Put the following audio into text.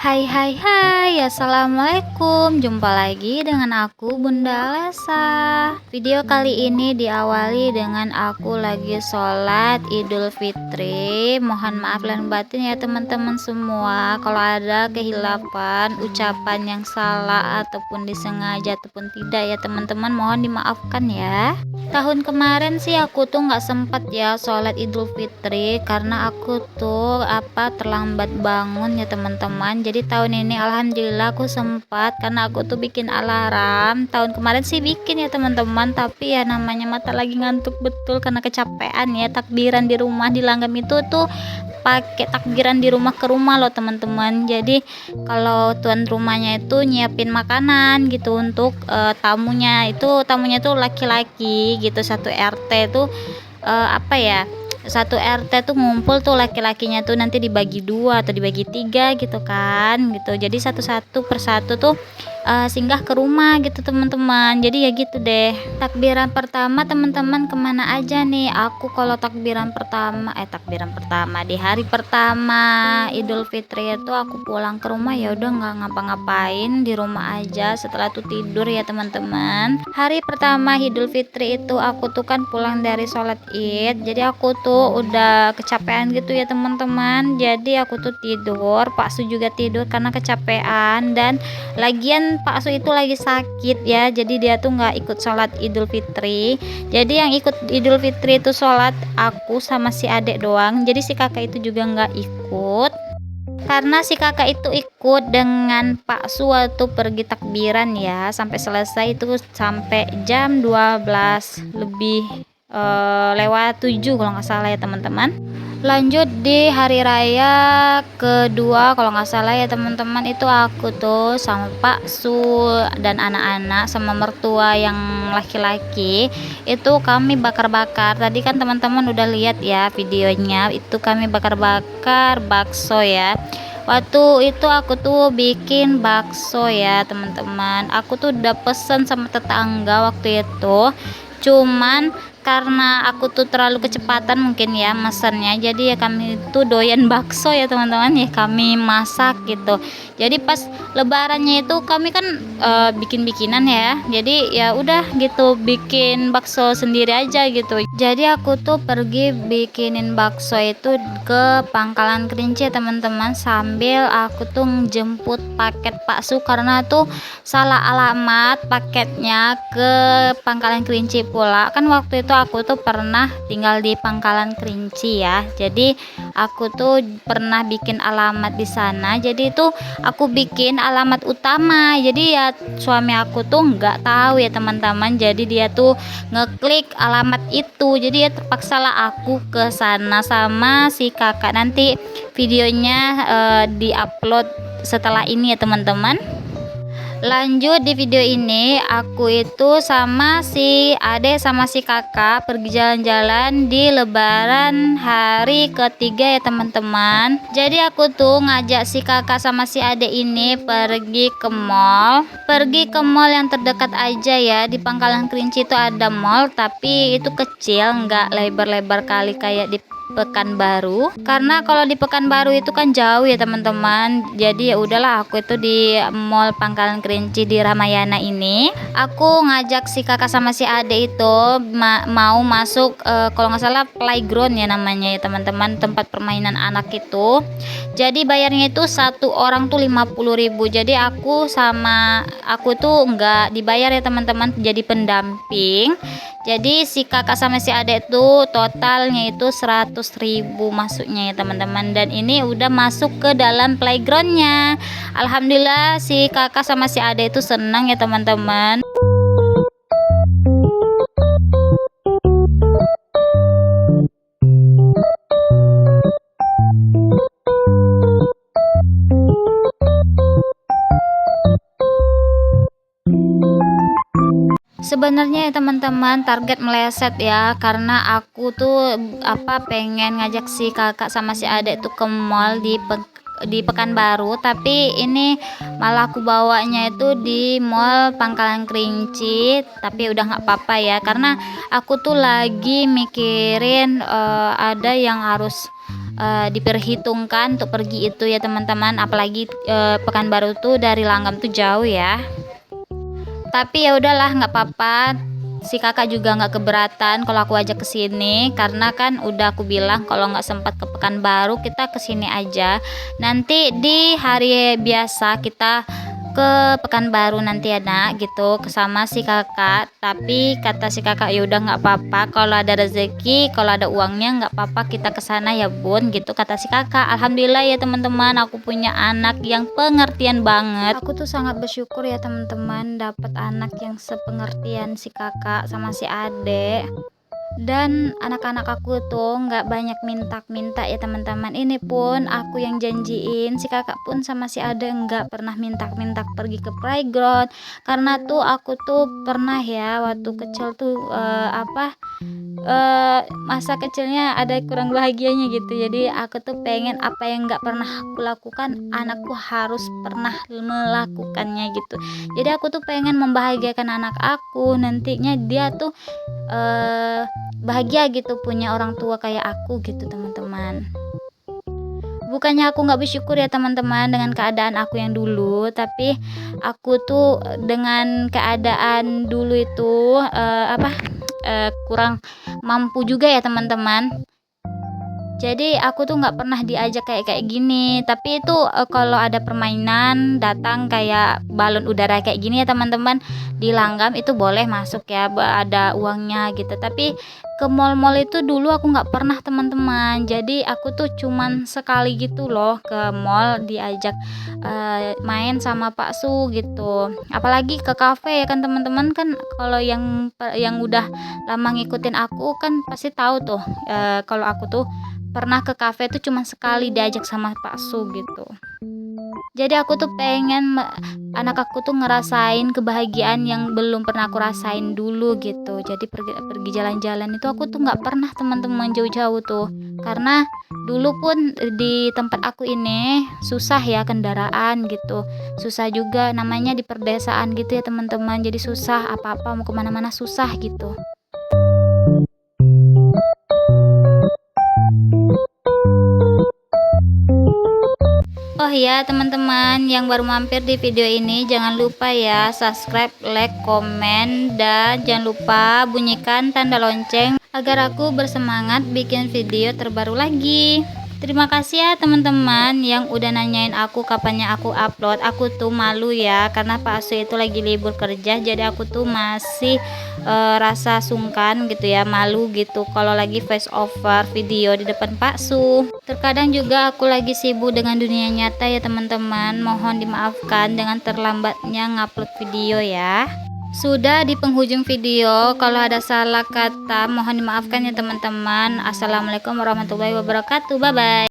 Hai hai hai, assalamualaikum. Jumpa lagi dengan aku Bunda Lesa. Video kali ini diawali dengan aku lagi sholat Idul Fitri. Mohon maaf lahir batin ya teman-teman semua, kalau ada kehilapan, ucapan yang salah ataupun disengaja ataupun tidak ya teman-teman, mohon dimaafkan ya. Tahun kemarin sih aku tuh nggak sempat ya sholat Idul Fitri karena aku tuh terlambat bangun ya teman-teman. Jadi tahun ini alhamdulillah aku sempat karena aku tuh bikin alarm. Tahun kemarin sih bikin ya teman-teman, tapi ya namanya mata lagi ngantuk betul karena kecapean ya. Takbiran di rumah di langgam itu tuh pakai takbiran di rumah ke rumah loh teman-teman. Jadi kalau tuan rumahnya itu nyiapin makanan gitu untuk tamunya tuh laki-laki gitu, satu RT tuh satu RT tuh ngumpul tuh laki-lakinya tuh nanti dibagi dua atau dibagi tiga gitu kan gitu. Jadi satu-satu persatu tuh singgah ke rumah gitu teman-teman. Jadi ya gitu deh. Takbiran pertama teman-teman kemana aja nih? Aku kalau takbiran pertama di hari pertama Idul Fitri itu aku pulang ke rumah ya udah nggak ngapa-ngapain, di rumah aja. Setelah itu tidur ya teman-teman. Hari pertama Idul Fitri itu aku tuh kan pulang dari sholat Id, jadi aku tuh udah kecapean gitu ya teman-teman. Jadi aku tuh tidur, Pak Su juga tidur karena kecapean, dan lagian Pak Su itu lagi sakit ya, jadi dia tuh nggak ikut sholat Idul Fitri. Jadi yang ikut Idul Fitri itu sholat aku sama si adek doang, jadi si kakak itu juga nggak ikut karena si kakak itu ikut dengan Pak Su waktu pergi takbiran ya, sampai selesai itu sampai jam 12 lebih lewat 7 kalau nggak salah ya teman-teman. Lanjut di hari raya kedua kalau nggak salah ya teman-teman, itu aku tuh sama Pak Su dan anak-anak sama mertua yang laki-laki itu kami bakar-bakar. Tadi kan teman-teman udah lihat ya videonya, itu kami bakar-bakar bakso ya. Waktu itu aku tuh bikin bakso ya teman-teman, aku tuh udah pesen sama tetangga waktu itu, cuman karena aku tuh terlalu kecepatan mungkin ya mesennya, jadi ya kami tuh doyan bakso ya teman-teman, ya kami masak gitu. Jadi pas lebarannya itu kami kan bikin-bikinan ya, jadi ya udah gitu bikin bakso sendiri aja gitu. Jadi aku tuh pergi bikinin bakso itu ke Pangkalan Kerinci ya teman-teman, sambil aku tuh jemput paket Pak Su karena tuh salah alamat paketnya ke Pangkalan Kerinci pula. Kan waktu itu aku tuh pernah tinggal di Pangkalan Kerinci ya, jadi aku tuh pernah bikin alamat di sana. Jadi itu aku bikin alamat utama, jadi ya suami aku tuh nggak tahu ya teman-teman, jadi dia tuh ngeklik alamat itu, jadi ya terpaksa lah aku ke sana sama si kakak. Nanti videonya diupload setelah ini ya teman-teman. Lanjut di video ini aku itu sama si ade sama si kakak pergi jalan-jalan di lebaran hari ketiga ya teman-teman. Jadi aku tuh ngajak si kakak sama si ade ini pergi ke mall. Pergi ke mall yang terdekat aja ya, di Pangkalan Kerinci itu ada mall tapi itu kecil, nggak lebar-lebar kali kayak di Pekanbaru, karena kalau di Pekanbaru itu kan jauh ya teman-teman. Jadi ya udahlah aku itu di Mall Pangkalan Kerinci di Ramayana ini, aku ngajak si kakak sama si ade itu mau masuk kalau nggak salah playground ya namanya ya teman-teman, tempat permainan anak itu. Jadi bayarnya itu satu orang tuh 50.000. Jadi aku tuh nggak dibayar ya teman-teman, jadi pendamping. Jadi si kakak sama si adik itu totalnya itu 100.000 masuknya ya teman-teman, dan ini udah masuk ke dalam playgroundnya. Alhamdulillah si kakak sama si adik itu senang ya teman-teman. Sebenarnya ya teman-teman target meleset ya, karena aku tuh pengen ngajak si kakak sama si adik tuh ke mall di Pekanbaru, tapi ini malah aku bawanya itu di Mall Pangkalan Kerinci. Tapi udah nggak apa-apa ya, karena aku tuh lagi mikirin ada yang harus diperhitungkan untuk pergi itu ya teman-teman, apalagi Pekanbaru tuh dari Langgam tuh jauh ya. Tapi ya udahlah, nggak apa-apa, si kakak juga nggak keberatan kalau aku ajak ke sini, karena kan udah aku bilang kalau nggak sempat ke Pekanbaru kita ke sini aja, nanti di hari biasa kita ke Pekanbaru nanti ya nak, gitu sama si kakak. Tapi kata si kakak ya udah nggak apa-apa, kalau ada rezeki, kalau ada uangnya nggak apa-apa kita ke sana ya bun, gitu kata si kakak. Alhamdulillah ya teman-teman, aku punya anak yang pengertian banget. Aku tuh sangat bersyukur ya teman-teman dapat anak yang sepengertian si kakak sama si adek. Dan anak-anak aku tuh nggak banyak minta-minta ya teman-teman. Ini pun aku yang janjiin, si kakak pun sama si ade nggak pernah minta-minta pergi ke playground, karena tuh aku tuh pernah ya waktu kecil tuh masa kecilnya ada kurang bahagianya gitu. Jadi aku tuh pengen apa yang nggak pernah aku lakukan, anakku harus pernah melakukannya gitu. Jadi aku tuh pengen membahagiakan anak aku, nantinya dia tuh bahagia gitu punya orang tua kayak aku gitu teman-teman. Bukannya aku nggak bersyukur ya teman-teman dengan keadaan aku yang dulu, tapi aku tuh dengan keadaan dulu itu kurang mampu juga ya teman-teman. Jadi aku tuh nggak pernah diajak kayak gini. Tapi itu kalau ada permainan datang kayak balon udara kayak gini ya teman-teman, di Langgam itu boleh masuk ya, ada uangnya gitu. Tapi ke mall-mall itu dulu aku nggak pernah teman-teman. Jadi aku tuh cuman sekali gitu loh ke mall diajak main sama Pak Su gitu. Apalagi ke kafe ya kan teman-teman, kan kalau yang udah lama ngikutin aku kan pasti tahu tuh kalau aku tuh pernah ke kafe tuh cuma sekali diajak sama Pak Su gitu. Jadi aku tuh pengen anak aku tuh ngerasain kebahagiaan yang belum pernah aku rasain dulu gitu. Jadi pergi jalan-jalan itu aku tuh nggak pernah teman-teman jauh-jauh tuh, karena dulu pun di tempat aku ini susah ya kendaraan gitu, susah juga namanya di perdesaan gitu ya teman-teman. Jadi susah apa-apa mau kemana-mana susah gitu. Oh ya teman-teman yang baru mampir di video ini, jangan lupa ya subscribe, like, komen, dan jangan lupa bunyikan tanda lonceng agar aku bersemangat bikin video terbaru lagi. Terima kasih ya teman-teman yang udah nanyain aku kapannya aku upload. Aku tuh malu ya karena Pak Su itu lagi libur kerja, jadi aku tuh masih rasa sungkan gitu ya, malu gitu kalau lagi voice over video di depan Pak Su. Terkadang juga aku lagi sibuk dengan dunia nyata ya teman-teman, mohon dimaafkan dengan terlambatnya ngupload video ya. Sudah di penghujung video, kalau ada salah kata mohon dimaafkan ya teman-teman. Assalamualaikum warahmatullahi wabarakatuh. Bye bye.